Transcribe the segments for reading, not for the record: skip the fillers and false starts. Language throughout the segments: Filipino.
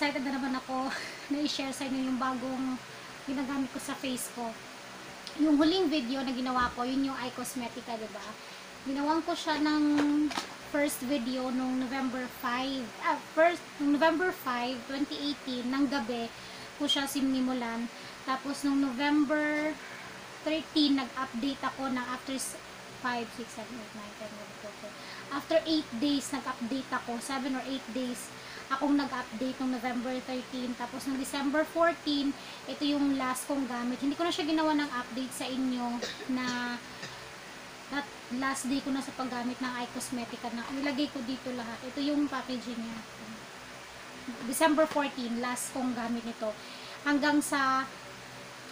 excited na naman ako na i-share sa inyo yung bagong ginagamit ko sa face ko. Yung huling video na ginawa ko, yun yung iCosmetica, diba? Ginawan ko siya ng first video nung November 5, November 5, 2018, ng gabi ko siya sinimulan. Tapos nung November 13, nag-update ako ng after 5, 6, 7, 8, 9, 10, 11, 12. After 8 days, nag-update ako. 7 or 8 days akong nag-update nung November 13. Tapos nung December 14, ito yung last kong gamit. Hindi ko na siya ginawa ng update sa inyo na last day ko na sa paggamit ng iCosmetica na nilagay ko dito lahat. Ito yung packaging niya. December 14, last kong gamit nito. Hanggang sa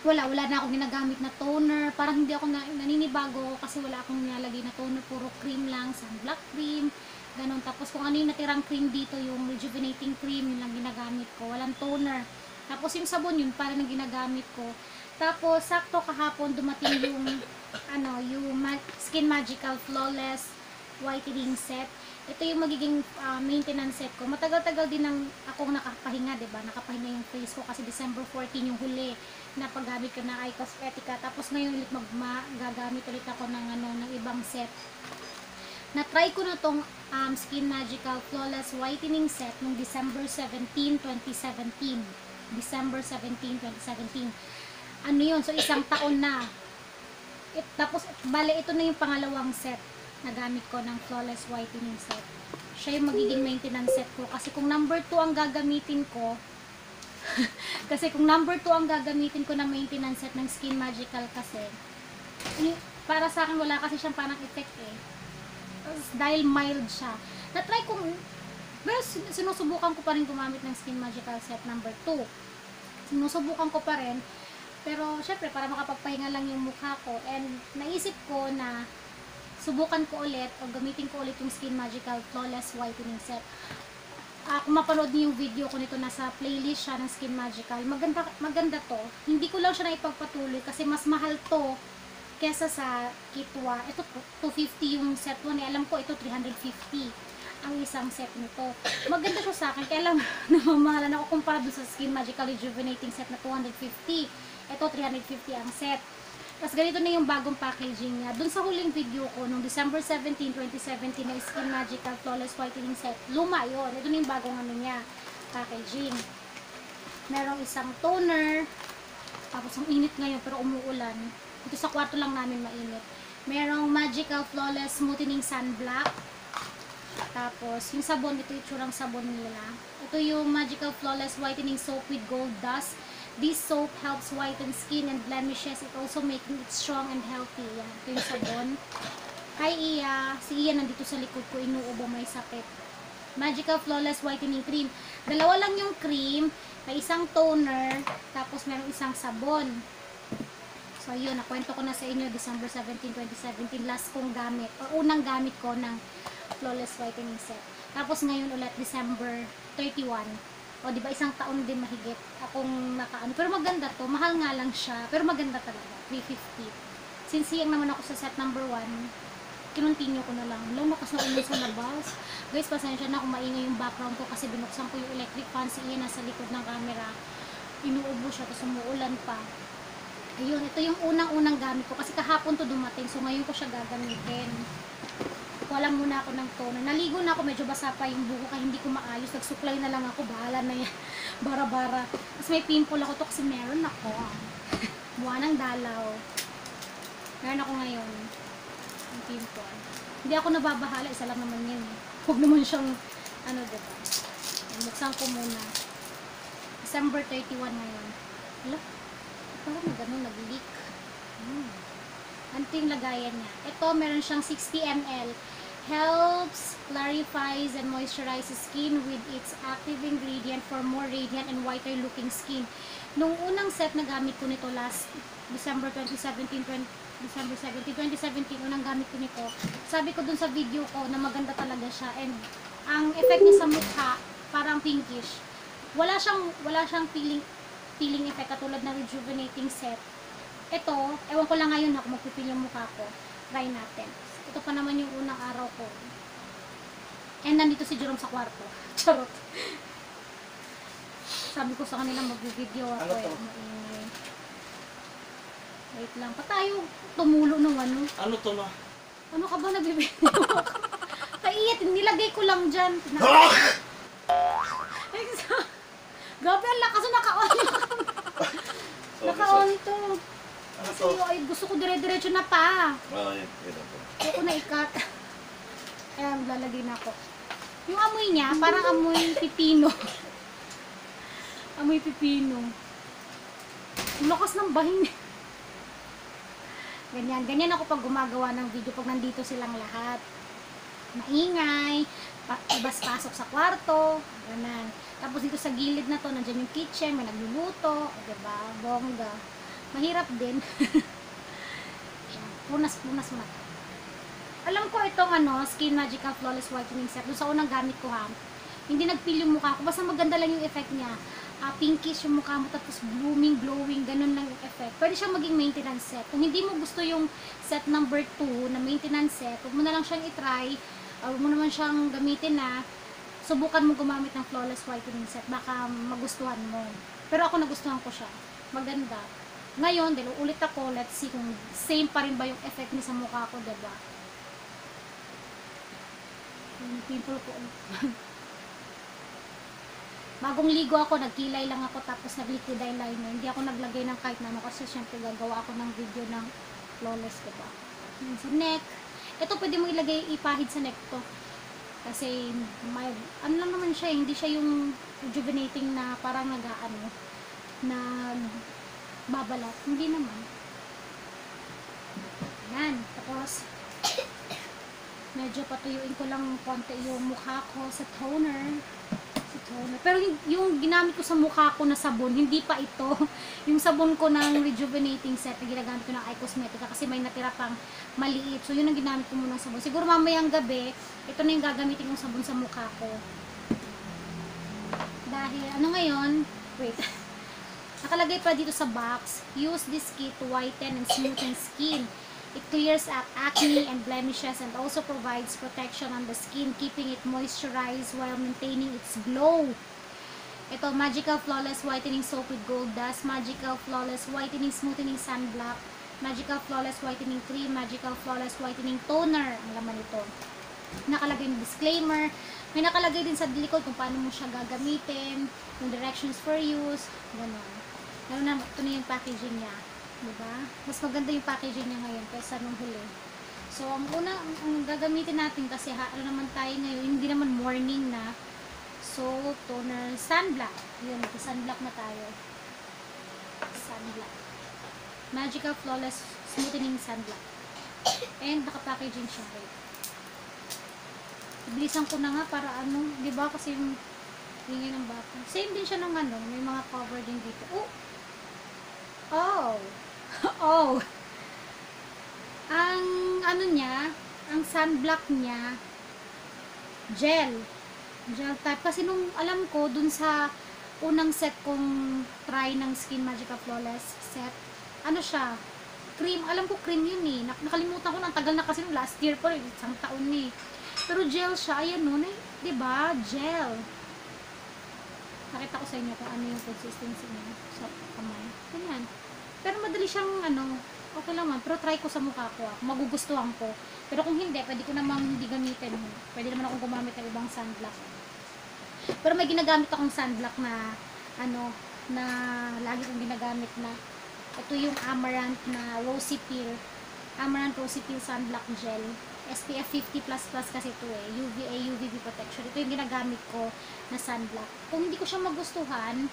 wala na akong ginagamit na toner. Parang hindi ako naninibago kasi wala akong nilalagay na toner. Puro cream lang, sunblock cream, ganun. Tapos kung ano yung natirang cream dito, yung rejuvenating cream, yun lang ginagamit ko. Walang toner. Tapos yung sabon, yun para nang ginagamit ko. Tapos sakto kahapon dumating yung yung Skin Magical Flawless Whitening Set. Ito yung magiging maintenance set ko. Matagal-tagal din akong nakapahinga, 'di ba? Nakapahinga yung face ko kasi December 14 yung huli na paggamit ko ng iCosmetica. Tapos ngayon ulit gagamit ulit ako ng ibang set. Na-try ko na tong Skin Magical Flawless Whitening Set nung December 17, 2017. December 17, 2017. Ano yun? So, isang taon na. Tapos, bale, ito na yung pangalawang set na gamit ko ng Flawless Whitening Set. Siya yung magiging maintenance set ko. Kasi kung number 2 ang gagamitin ko, na maintenance set ng Skin Magical kasi, para sa akin, wala kasi siyang parang effect eh. Dahil mild siya. Na-try ko, well, sinusubukan ko pa rin gumamit ng Skin Magical Set number 2. Sinusubukan ko pa rin. Pero, syempre, para makapagpahinga lang yung mukha ko. And, naisip ko na subukan ko ulit o gamitin ko ulit yung Skin Magical Flawless Whitening Set. Kung mapanood niyo yung video ko nito, nasa playlist siya ng Skin Magical. Maganda to. Hindi ko lang siya na ipagpatuloy kasi mas mahal to kesa sa Kitwa. Ito, 250 yung set 1. Alam ko, ito 350 ang isang set nito. Maganda siya sa akin. Kaya lang, namamahalan ako kumpara sa Skin Magical Rejuvenating Set na 250. Ito, 350 ang set. Tapos ganito na yung bagong packaging niya. Dun sa huling video ko, nung December 17, 2017, na Skin Magical Flawless Whitening Set, luma yun. Ito na yung bagong niya, packaging. Merong isang toner. Tapos ang init ngayon, pero umuulan. Ito sa kwarto lang namin mainit. Merong Magical Flawless Smoothing Sunblock. Tapos, yung sabon, ito yung tsurang sabon nila. Ito yung Magical Flawless Whitening Soap with Gold Dust. This soap helps whiten skin and blemishes. It also making it strong and healthy. Yan. Ito yung sabon. Hi, Iya. Si Iya nandito sa likod ko. Inuubo, may sakit. Magical Flawless Whitening Cream. Dalawa lang yung cream. May isang toner. Tapos, merong isang sabon. So, yun. Nakwento ko na sa inyo. December 17, 2017. Last kong gamit. O unang gamit ko ng Flawless Whitening Set. Tapos, ngayon ulit, December 31. O, diba, isang taon din mahigit akong nakaano. Pero maganda to. Mahal nga lang siya. Pero maganda talaga. 350. Since hiyang naman ako sa set number 1, kinontinue ko na lang. Lakas na ulit sa labas. Guys, pasensya na kung maingay yung background ko kasi binuksan ko yung electric fan. Si Ian nasa likod ng camera. Inuubo siya. Tapos umuulan pa. Ayun, ito yung unang-unang gamit ko. Kasi kahapon to dumating. So, ngayon ko siya gagamitin. Wala muna ako ng toner. Naligo na ako, medyo basa pa yung buko kaya hindi ko maayos. Nagsuklay na lang ako, bahala na yan. Bara-bara. Tapos may pimple ako to kasi meron ako. Buwan ng dalaw. Meron ako ngayon. Yung pimple. Hindi ako nababahala, isa lang naman yan. Huwag naman siyang, diba? Buksan ko muna. December 31 ngayon. Hala, parang na ganun, nag-leak. Ano yung lagayan niya? Ito, meron siyang 60 ml. Helps, clarifies, and moisturizes skin with its active ingredient for more radiant and whiter looking skin. Nung unang set na gamit ko nito last December 2017, unang gamit ko nito, sabi ko dun sa video ko na maganda talaga siya. And ang effect niya sa mukha, parang pinkish. Wala siyang peeling effect katulad ng rejuvenating set. Ito, ewan ko lang ngayon ako magpipil yung mukha ko. Try natin. Ito pa naman yung unang araw ko. And nandito si Jerome sa kwarto. Charot. sabi ko sa kanila mag-video ako Ano to? Maingay. Wait lang. Pa tayo tumulo ng ano. Ano to ma? Ano ka ba nabibigyan mo? Kaiyat, nilagay ko lang dyan. Gabi, ang lakas na naka-on. Naka-on to. Ano Kasi to? ay, gusto ko dire-diretso na pa. Yan. Ito po. Kaya ko na-ikat. Ayan, lalagay na ako. Yung amoy niya, parang amoy pipino. Amoy pipino. Ang lakas ng bahing. Ganyan ako pag gumagawa ng video pag nandito silang lahat. Maingay, ibas pasok sa kwarto, ganun. Tapos dito sa gilid na to, nandiyan yung kitchen, may nagluluto, diba? Bongga. Mahirap din. Punas-punas mo na. Alam ko itong Skin Magical Flawless Whitening Set. Doon sa unang gamit ko ha. Hindi nagpil yung mukha ko. Basta maganda lang yung effect niya. Pinkish yung mukha mo, tapos blooming, glowing, ganun lang yung effect. Pwede siyang maging maintenance set. Kung hindi mo gusto yung set number 2 na maintenance set, huwag mo na lang siyang itry. Huwag mo naman siyang gamitin na. Subukan mo gumamit ng Flawless Whitening Set. Baka magustuhan mo. Pero ako nagustuhan ko siya. Maganda. Ngayon, dahil ulit ako, let's see kung same pa rin ba yung effect niya sa mukha ko, diba? Yung pimple ko. Bagong ligo ako, nagkilay lang ako, tapos nag-liquid eyeliner. Hindi ako naglagay ng kahit na ano, kasi syempre gagawa ako ng video ng flawless, diba? Sa neck. Ito pwede mo ilagay, ipahid sa neck to. Kasi, may, ano lang naman siya, hindi siya yung rejuvenating na parang babalat. Hindi naman. Yan. Tapos, medyo patuyuin ko lang konti yung mukha ko sa toner. Pero yung ginamit ko sa mukha ko na sabon, hindi pa ito. Yung sabon ko ng rejuvenating set na ginagamit ko ng iCosmetica kasi may natira pang maliit. So yun ang ginamit ko muna ng sabon. Siguro mamayang gabi, ito na yung gagamitin kong sabon sa mukha ko. Dahil, ngayon, wait. Nakalagay pa dito sa box, use this kit to whiten and smoothen skin. It clears up acne and blemishes and also provides protection on the skin, keeping it moisturized while maintaining its glow. Ito, Magical Flawless Whitening Soap with Gold Dust, Magical Flawless Whitening Smoothening Sunblock, Magical Flawless Whitening Cream, Magical Flawless Whitening Toner. Ang laman ito. Nakalagay yung disclaimer. May nakalagay din sa likod kung paano mo siya gagamitin, yung directions for use, gano'n. Lalo na, ito na yung packaging niya. Diba? Mas maganda yung packaging niya ngayon kaysa nung huli. So, ang gagamitin natin kasi naman tayo ngayon, hindi naman morning na. So, toner, sunblock. Yun, sunblock na tayo. Sunblock. Magical Flawless Smoothening Sunblock. And, naka-packaging siya. Right? Ibilisan ko na nga para diba? Kasi yung hingin ng bata. Same din siya ng may mga cover din dito. Oh! Ang niya, ang sunblock niya, gel type. Kasi nung alam ko, dun sa unang set kong try ng Skin Magical Flawless set, siya, cream. Alam ko cream yun eh. Nakalimutan ko, ang tagal na kasi nung last year pa rin, isang taon eh. Pero gel siya, ayan nun eh, diba? Gel. Nakita ko sa inyo kung ano yung consistency niya sa kamay. Ganyan. Pero madali siyang okay lang man. Pero try ko sa mukha ko. Magugustuhan ko. Pero kung hindi, pwede ko namang hindi gamitin. Pwede naman akong gumamit ng ibang sunblock. Pero may ginagamit akong sunblock na na lagi kong ginagamit na ito yung Amaranth na Rosy Peel. Amaranth Rosy Peel Sunblock Gel. SPF 50++ kasi ito eh. UVA, UVB protection. Ito yung ginagamit ko na sunblock. Kung hindi ko siya magustuhan,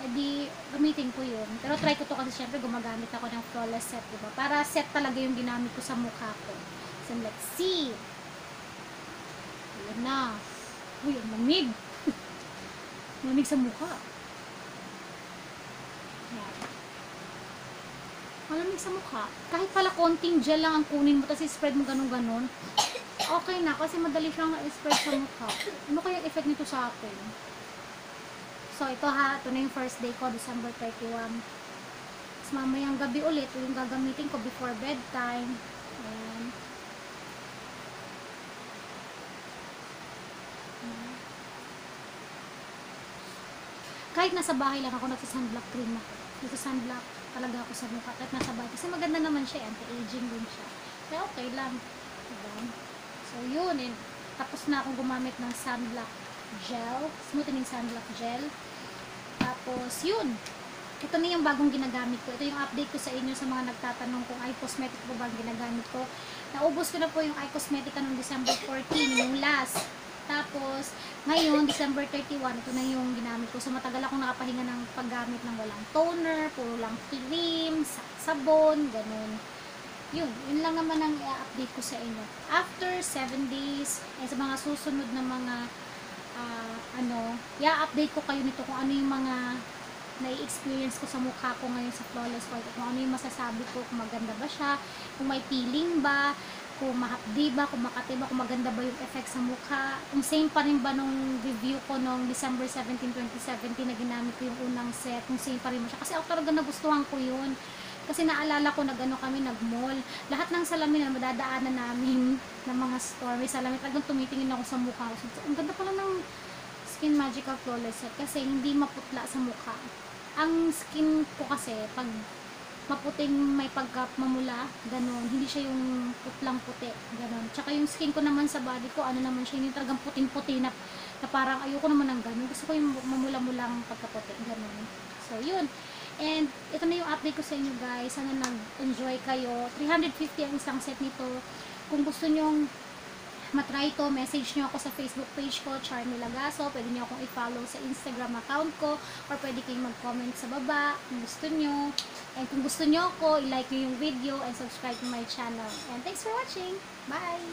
edi gamitin ko yun. Pero try ko to kasi syempre gumagamit ako ng flawless set, diba? Para set talaga yung ginamit ko sa mukha ko. So let's see. Ayan na. Uy, ang lamig. Lamig sa mukha. Ayan. Malamig sa mukha. Kahit pala konting gel lang ang kunin mo, tapos i-spread mo ganun-ganun. Okay na, kasi madali siyang i-spread sa mukha. Ano kaya effect nito sa akin? So, ito na yung first day ko, December 31. Tapos mamayang gabi ulit, ito yung gagamitin ko before bedtime. Ayan. kahit nasa bahay lang ako, nagsa-sunblock cream ako. Nagsa-sunblock talaga ako sa mukha kahit nasa bahay. Kasi maganda naman siya, anti-aging din siya. Kaya okay lang. Diba? So, yun. And, tapos na akong gumamit ng sunblock gel. Smoothing sunblock gel. Tapos, yun. Ito na yung bagong ginagamit ko. Ito yung update ko sa inyo sa mga nagtatanong kung eye cosmetic po ba ang ginagamit ko. Naubos ko na po yung eye cosmetic noong December 14, yung last. Tapos, ngayon, December 31, ito na yung ginamit ko. So, matagal akong nakapahinga ng paggamit ng walang toner, puro lang cream, sabon, ganun. Yun lang naman ang i-update ko sa inyo. After 7 days, sa mga susunod na mga, i-update ko kayo nito kung ano yung mga na-experience ko sa mukha ko ngayon sa Flawless White, kung ano yung masasabi ko, kung maganda ba siya, kung may peeling ba, kung mahapdi ba, kung makati ba, kung maganda ba yung effect sa mukha, kung same pa rin ba nung review ko nung December 17, 2017 na ginamit ko yung unang set, kung same pa rin mo siya. Kasi ako talaga nagustuhan ko yun. Kasi naalala ko nag-ano kami, nag-mall. Lahat ng salamin na madadaanan namin ng mga store, may salamin, talagang tumitingin ako sa mukha. So, ang ganda pala ng Skin Magical Flawless Set kasi hindi maputla sa mukha. Ang skin ko kasi, pag maputing may pagkamamula, ganun. Hindi siya yung putlang puti, ganun. Tsaka yung skin ko naman sa body ko, ano naman siya, yung talagang puting-puti na parang ayoko naman ng ganun. Gusto ko yung mamula-mulang pagkaputi, ganun. So, yun. And, ito na yung update ko sa inyo guys. Sana nag-enjoy kayo. 350 ang isang set nito. Kung gusto nyong matry to, message nyo ako sa Facebook page ko, Charmy Lagaso. Pwede nyo akong i-follow sa Instagram account ko, or pwede kayong mag-comment sa baba kung gusto nyo. And kung gusto nyo ako, i-like nyo yung video and subscribe to my channel. And thanks for watching. Bye!